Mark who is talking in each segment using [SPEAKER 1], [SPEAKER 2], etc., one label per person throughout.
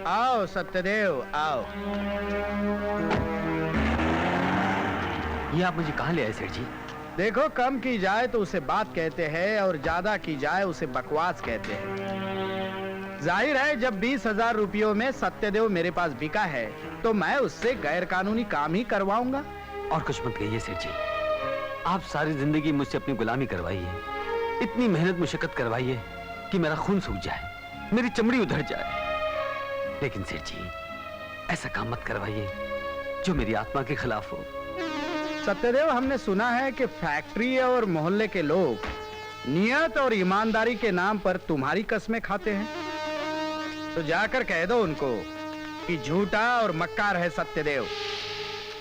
[SPEAKER 1] आओ सत्यदेव आओ।
[SPEAKER 2] ये आप मुझे कहाँ ले आए सेठ जी?
[SPEAKER 1] देखो, कम की जाए तो उसे बात कहते हैं और ज्यादा की जाए उसे बकवास कहते हैं। जाहिर है जब 20,000 रुपयों में सत्यदेव मेरे पास बिका है तो मैं उससे गैर कानूनी काम ही करवाऊंगा।
[SPEAKER 2] और कुछ मत कहिए सेठ जी, आप सारी जिंदगी मुझसे अपनी गुलामी करवाई है, इतनी मेहनत मुशक्कत करवाई है कि मेरा खून सूख जाए, मेरी चमड़ी उधड़ जाए। लेकिन सेठ जी ऐसा काम मत करवाइए जो मेरी आत्मा के खिलाफ हो।
[SPEAKER 1] सत्यदेव, हमने सुना है कि फैक्ट्री और मोहल्ले के लोग नियत और ईमानदारी के नाम पर तुम्हारी कस्में खाते हैं, तो जाकर कह दो उनको कि झूठा और मक्कार है सत्यदेव,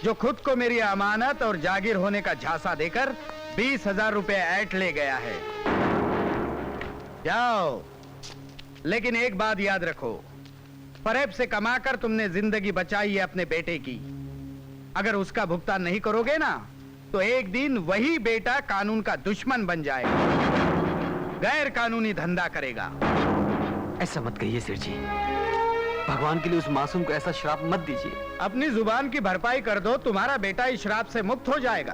[SPEAKER 1] जो खुद को मेरी अमानत और जागीर होने का झांसा देकर 20,000 रुपए ऐट ले गया है। जाओ, लेकिन एक बात याद रखो, फरेब से कमाकर तुमने जिंदगी बचाई है अपने बेटे की। अगर उसका भुगतान नहीं करोगे ना तो एक दिन वही बेटा कानून का दुश्मन बन जाएगा, गैर कानूनी धंधा करेगा।
[SPEAKER 2] ऐसा मत कहिए सेठ जी, भगवान के लिए उस मासूम को ऐसा श्राप मत दीजिए।
[SPEAKER 1] अपनी जुबान की भरपाई कर दो, तुम्हारा बेटा इस श्राप से मुक्त हो जाएगा।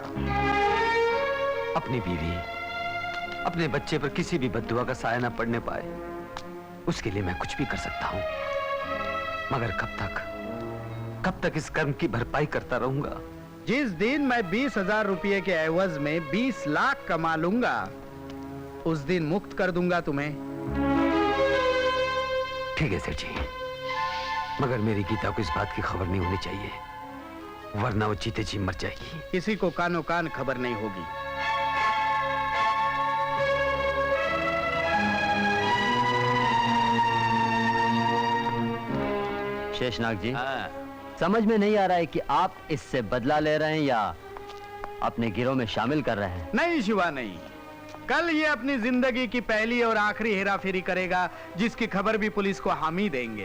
[SPEAKER 2] अपनी बीवी, अपने बच्चे पर किसी भी बद्दुआ का साया न पड़ने पाए, उसके लिए मैं कुछ भी कर सकता हूं। मगर कब तक इस कर्म की भरपाई करता रहूंगा?
[SPEAKER 1] जिस दिन मैं 20,000 रुपये के एवज में 20 लाख कमा लूंगा उस दिन मुक्त कर दूंगा तुम्हें।
[SPEAKER 2] ठीक है सेठ जी, मगर मेरी गीता को इस बात की खबर नहीं होनी चाहिए, वरना वो जीते जी मर जाएगी।
[SPEAKER 1] किसी को कानो कान खबर नहीं होगी।
[SPEAKER 3] शेषनाग जी, समझ में नहीं आ रहा है कि आप इससे बदला ले रहे हैं या अपने गिरोह में शामिल कर रहे हैं।
[SPEAKER 1] नहीं शिवा, नहीं। कल ये अपनी जिंदगी की पहली और आखिरी हेराफेरी करेगा, जिसकी खबर भी पुलिस को हम ही देंगे।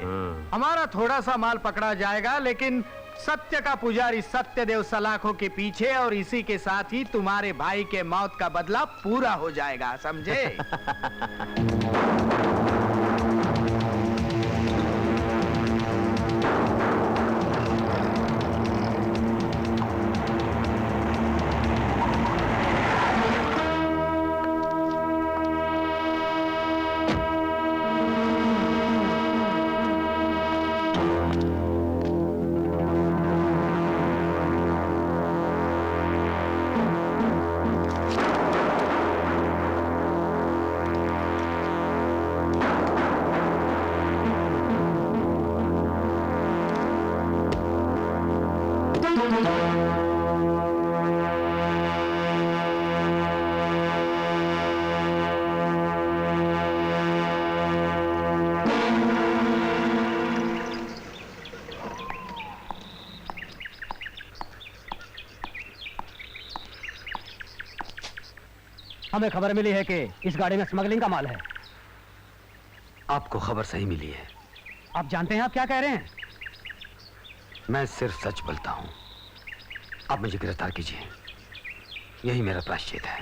[SPEAKER 1] हमारा थोड़ा सा माल पकड़ा जाएगा, लेकिन सत्य का पुजारी सत्यदेव सलाखों के पीछे, और इसी के साथ ही तुम्हारे भाई के मौत का बदला पूरा हो जाएगा, समझे?
[SPEAKER 3] हमें खबर मिली है कि इस गाड़ी में स्मगलिंग का माल है।
[SPEAKER 2] आपको खबर सही मिली है।
[SPEAKER 3] आप जानते हैं आप क्या कह रहे हैं?
[SPEAKER 2] मैं सिर्फ सच बोलता हूं। आप मुझे गिरफ्तार कीजिए, यही मेरा प्रायश्चित है।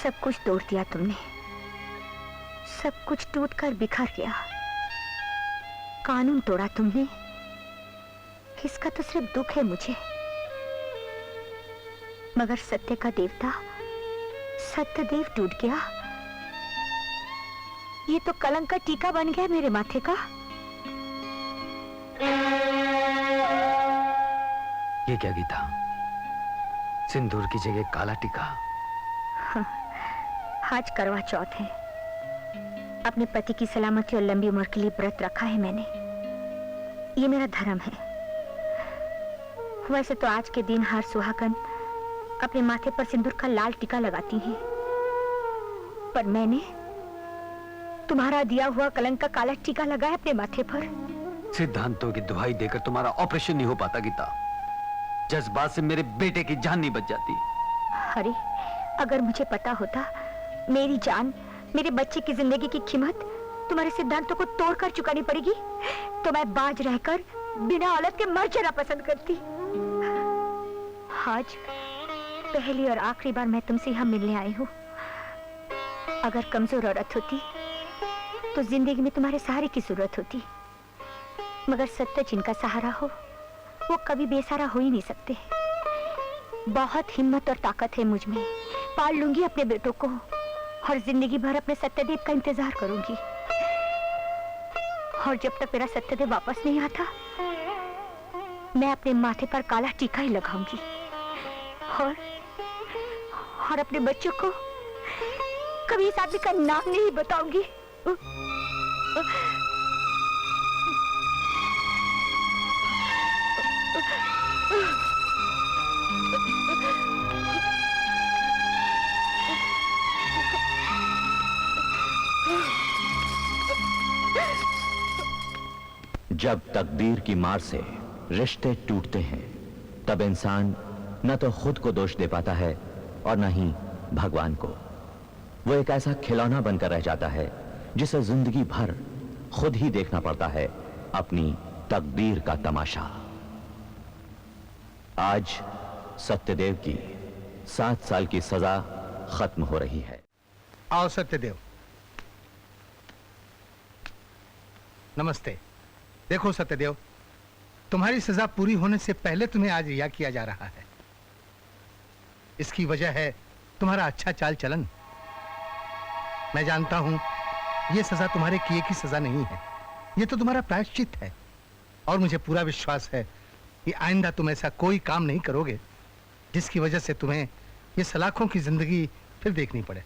[SPEAKER 4] सब कुछ तोड़ दिया तुमने, सब कुछ टूटकर बिखर गया। कानून तोड़ा तुमने, इसका तो सिर्फ दुख है मुझे। मगर सत्य का देवता सत्यदेव टूट गया, ये तो कलंक का टीका बन गया मेरे माथे का।
[SPEAKER 2] ये क्या गीता, सिंदूर की जगह काला टीका?
[SPEAKER 4] हाँ, आज करवा चौथ है। अपने पति की सलामती और लंबी उम्र के लिए व्रत रखा है मैंने, ये मेरा धर्म है। वैसे तो आज के दिन हर सुहागन अपने माथे पर सिंदूर का लाल टीका लगाती हैं, पर मैंने तुम्हारा दिया हुआ कलंक का काला टीका लगाया अपने माथे पर।
[SPEAKER 2] सिद्धांतों की दुहाई देकर तुम्हारा ऑपरेशन नहीं हो पाता गीता। जज्बात से मेरे बेटे की जान नहीं बच जाती।
[SPEAKER 4] अरे अगर मुझे पता होता मेरी जान, मेरे बच्चे की जिंदगी की कीमत तुम्हारे सिद्धांतों को तोड़कर चुकानी पड़ेगी, तो मैं बाज रहकर बिना औलाद के मर जाना पसंद करती। आज पहली और आखिरी बार मैं तुमसे यहाँ मिलने आई हूँ। अगर कमजोर औरत होती तो जिंदगी में तुम्हारे सहारे की जरूरत होती, मगर सत्य जिनका सहारा हो वो कभी बेसहारा हो ही नहीं सकते। बहुत हिम्मत और ताकत है मुझ में। पाल लूंगी अपने बेटों को और जिंदगी भर अपने सत्यदेव का इंतजार करूंगी। और जब तक मेरा सत्यदेव वापस नहीं आता, मैं अपने माथे पर काला टीका ही लगाऊंगी और अपने बच्चों को कभी इस आदमी का नाम नहीं बताऊंगी।
[SPEAKER 5] जब तकदीर की मार से रिश्ते टूटते हैं, तब इंसान न तो खुद को दोष दे पाता है और न ही भगवान को। वो एक ऐसा खिलौना बनकर रह जाता है जिसे जिंदगी भर खुद ही देखना पड़ता है, अपनी तकदीर का तमाशा। आज सत्यदेव की 7 साल की सजा खत्म हो रही है।
[SPEAKER 6] आओ सत्यदेव। नमस्ते। देखो सत्यदेव, तुम्हारी सजा पूरी होने से पहले तुम्हें आज रिहा किया जा रहा है। इसकी वजह है तुम्हारा अच्छा चाल चलन। मैं जानता हूं यह सजा तुम्हारे किए की सजा नहीं है, यह तो तुम्हारा प्रायश्चित है। और मुझे पूरा विश्वास है कि आइंदा तुम ऐसा कोई काम नहीं करोगे जिसकी वजह से तुम्हें ये सलाखों की जिंदगी फिर देखनी पड़े।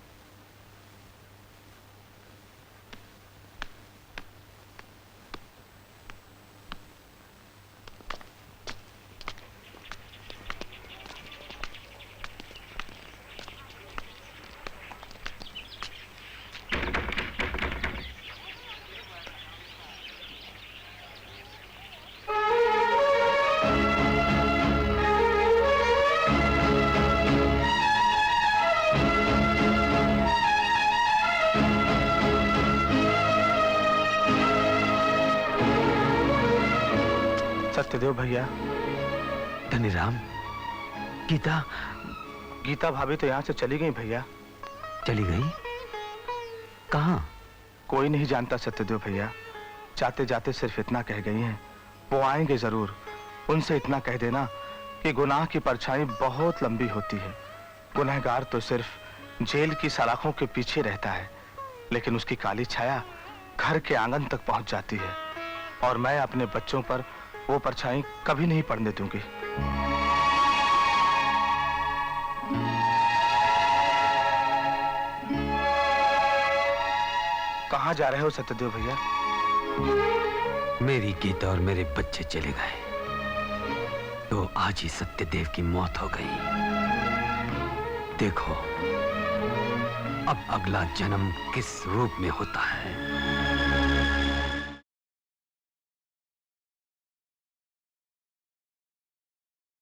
[SPEAKER 7] सत्यदेव भैया।
[SPEAKER 2] धनीराम, गीता।
[SPEAKER 7] गीता भाभी तो यहाँ से चली गई भैया।
[SPEAKER 2] चली गई? कहाँ?
[SPEAKER 7] कोई नहीं जानता सत्यदेव भैया। जाते जाते सिर्फ इतना कह गई हैं, वो आएंगे जरूर। उनसे इतना कह देना कि गुनाह की परछाई बहुत लंबी होती है। गुनहगार तो सिर्फ जेल की सलाखों के पीछे रहता है, लेकिन उसकी काली छाया घर के आंगन तक पहुंच जाती है। और मैं अपने बच्चों पर वो परछाई कभी नहीं पड़ने दूंगी। कहाँ जा रहे हो सत्यदेव भैया?
[SPEAKER 2] मेरी गीता और मेरे बच्चे चले गए तो आज ही सत्यदेव की मौत हो गई। देखो अब अगला जन्म किस रूप में होता है।